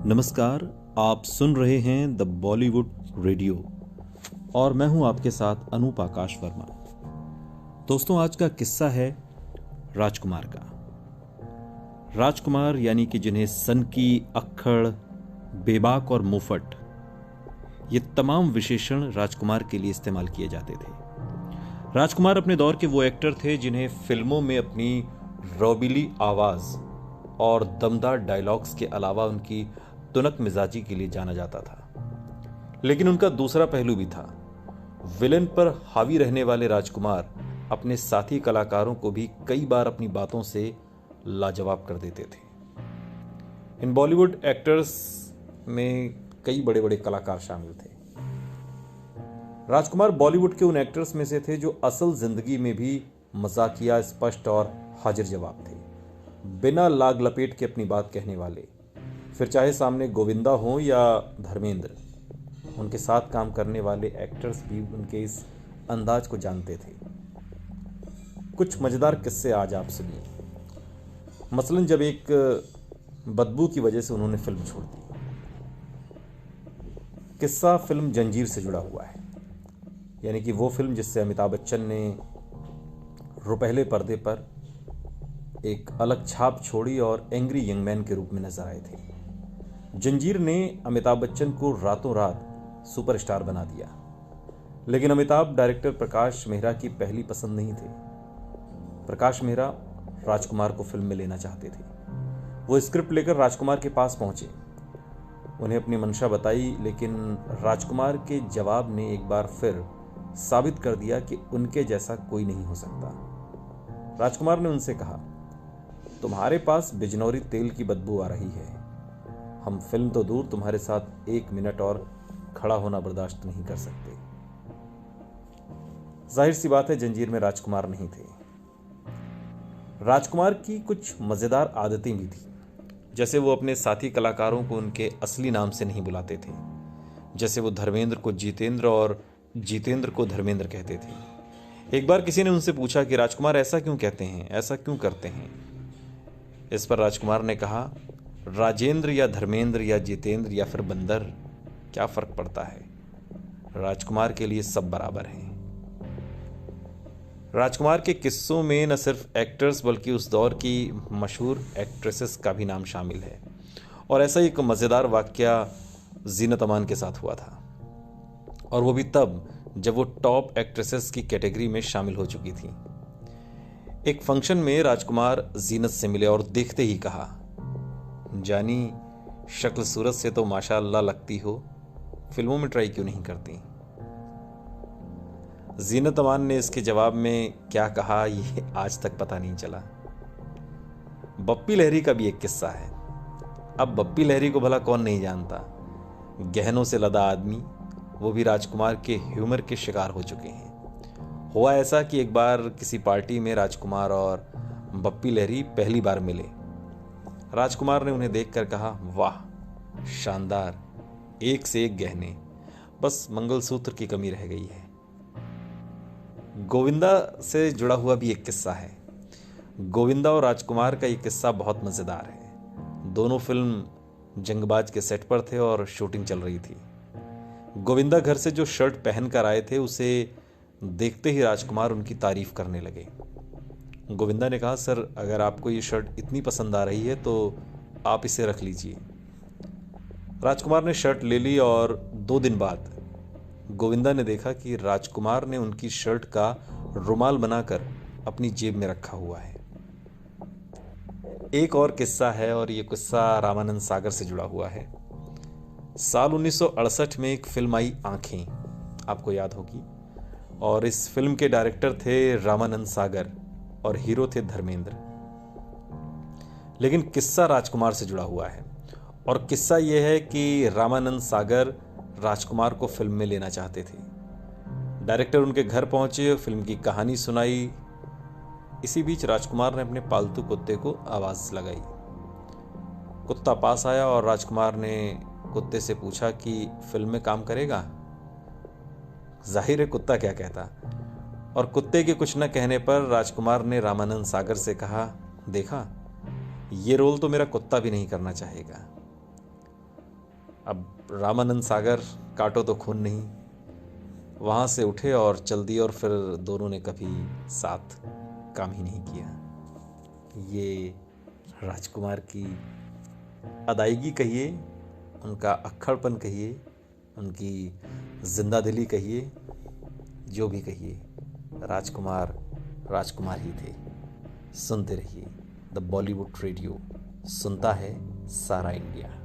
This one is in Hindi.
नमस्कार। आप सुन रहे हैं द बॉलीवुड रेडियो और मैं हूं आपके साथ अनूप आकाश वर्मा। दोस्तों, आज का किस्सा है राजकुमार का। राजकुमार यानी कि जिन्हें सनकी, अक्खड़, बेबाक और मुफट, ये तमाम विशेषण राजकुमार के लिए इस्तेमाल किए जाते थे। राजकुमार अपने दौर के वो एक्टर थे जिन्हें फिल्मों में अपनी रौबीली आवाज और दमदार डायलॉग्स के अलावा उनकी तुनक मिजाजी के लिए जाना जाता था। लेकिन उनका दूसरा पहलू भी था। विलेन पर हावी रहने वाले राजकुमार अपने साथी कलाकारों को भी कई बार अपनी बातों से लाजवाब कर देते थे। इन बॉलीवुड एक्टर्स में कई बड़े बड़े कलाकार शामिल थे। राजकुमार बॉलीवुड के उन एक्टर्स में से थे जो असल जिंदगी में भी मजाकिया, स्पष्ट और हाजिर जवाब थे, बिना लाग लपेट के अपनी बात कहने वाले। फिर चाहे सामने गोविंदा हो या धर्मेंद्र, उनके साथ काम करने वाले एक्टर्स भी उनके इस अंदाज को जानते थे। कुछ मजेदार किस्से आज आप सुनिए। मसलन जब एक बदबू की वजह से उन्होंने फिल्म छोड़ दी। किस्सा फिल्म जंजीर से जुड़ा हुआ है, यानी कि वो फिल्म जिससे अमिताभ बच्चन ने रुपहले पर्दे पर एक अलग छाप छोड़ी और एंग्री यंग मैन के रूप में नजर आए थे। जंजीर ने अमिताभ बच्चन को रातों रात सुपरस्टार बना दिया, लेकिन अमिताभ डायरेक्टर प्रकाश मेहरा की पहली पसंद नहीं थे। प्रकाश मेहरा राजकुमार को फिल्म में लेना चाहते थे। वो स्क्रिप्ट लेकर राजकुमार के पास पहुंचे, उन्हें अपनी मंशा बताई, लेकिन राजकुमार के जवाब ने एक बार फिर साबित कर दिया कि उनके जैसा कोई नहीं हो सकता। राजकुमार ने उनसे कहा, तुम्हारे पास बिजनौरी तेल की बदबू आ रही है। हम फिल्म तो दूर, तुम्हारे साथ 1 मिनट और खड़ा होना बर्दाश्त नहीं कर सकते। जाहिर सी बात है, जंजीर में राजकुमार नहीं थे। राजकुमार की कुछ मजेदार आदतें भी थी, जैसे वो अपने साथी कलाकारों को उनके असली नाम से नहीं बुलाते थे। जैसे वो धर्मेंद्र को जितेंद्र और जितेंद्र को धर्मेंद्र कहते थे। एक बार किसी ने उनसे पूछा कि राजकुमार ऐसा क्यों कहते हैं, ऐसा क्यों करते हैं। इस पर राजकुमार ने कहा, राजेंद्र या धर्मेंद्र या जितेंद्र या फिर बंदर, क्या फर्क पड़ता है। राजकुमार के लिए सब बराबर हैं। राजकुमार के किस्सों में न सिर्फ एक्टर्स बल्कि उस दौर की मशहूर एक्ट्रेसेस का भी नाम शामिल है। और ऐसा ही एक मजेदार वाकया जीनत अमान के साथ हुआ था, और वो भी तब जब वो टॉप एक्ट्रेसेस की कैटेगरी में शामिल हो चुकी थी। एक फंक्शन में राजकुमार जीनत से मिले और देखते ही कहा, जानी, शक्ल सूरत से तो माशाअल्लाह लगती हो, फिल्मों में ट्राई क्यों नहीं करती। जीनत अमान ने इसके जवाब में क्या कहा, ये आज तक पता नहीं चला। बप्पी लहरी का भी एक किस्सा है। अब बप्पी लहरी को भला कौन नहीं जानता। गहनों से लदा आदमी, वो भी राजकुमार के ह्यूमर के शिकार हो चुके हैं। हुआ ऐसा कि एक बार किसी पार्टी में राजकुमार और बप्पी लहरी पहली बार मिले। राजकुमार ने उन्हें देखकर कहा, वाह, शानदार, एक से एक गहने, बस मंगलसूत्र की कमी रह गई है। गोविंदा से जुड़ा हुआ भी एक किस्सा है। गोविंदा और राजकुमार का ये किस्सा बहुत मजेदार है। दोनों फिल्म जंगबाज के सेट पर थे और शूटिंग चल रही थी। गोविंदा घर से जो शर्ट पहन कर आए थे, उसे देखते ही राजकुमार उनकी तारीफ करने लगे। गोविंदा ने कहा, सर, अगर आपको ये शर्ट इतनी पसंद आ रही है तो आप इसे रख लीजिए। राजकुमार ने शर्ट ले ली और 2 दिन बाद गोविंदा ने देखा कि राजकुमार ने उनकी शर्ट का रुमाल बनाकर अपनी जेब में रखा हुआ है। एक और किस्सा है, और ये किस्सा रामानंद सागर से जुड़ा हुआ है। साल 1968 में एक फिल्म आई आंखें, आपको याद होगी, और इस फिल्म के डायरेक्टर थे रामानंद सागर और हीरो थे धर्मेंद्र। लेकिन किस्सा राजकुमार से जुड़ा हुआ है, और किस्सा यह है कि रामानंद सागर राजकुमार को फिल्म में लेना चाहते थे। डायरेक्टर उनके घर पहुंचे, फिल्म की कहानी सुनाई। इसी बीच राजकुमार ने अपने पालतू कुत्ते को आवाज लगाई। कुत्ता पास आया और राजकुमार ने कुत्ते से पूछा कि फिल्म में काम करेगा। जाहिर है कुत्ता क्या कहता, और कुत्ते के कुछ न कहने पर राजकुमार ने रामानंद सागर से कहा, देखा, ये रोल तो मेरा कुत्ता भी नहीं करना चाहेगा। अब रामानंद सागर काटो तो खून नहीं, वहाँ से उठे और चल दिए, और फिर दोनों ने कभी साथ काम ही नहीं किया। ये राजकुमार की अदायगी कहिए, उनका अक्खड़पन कहिए, उनकी जिंदा दिली कहिए, जो भी कहिए, राजकुमार राजकुमार ही थे। सुनते रहिए द बॉलीवुड रेडियो, सुनता है सारा इंडिया।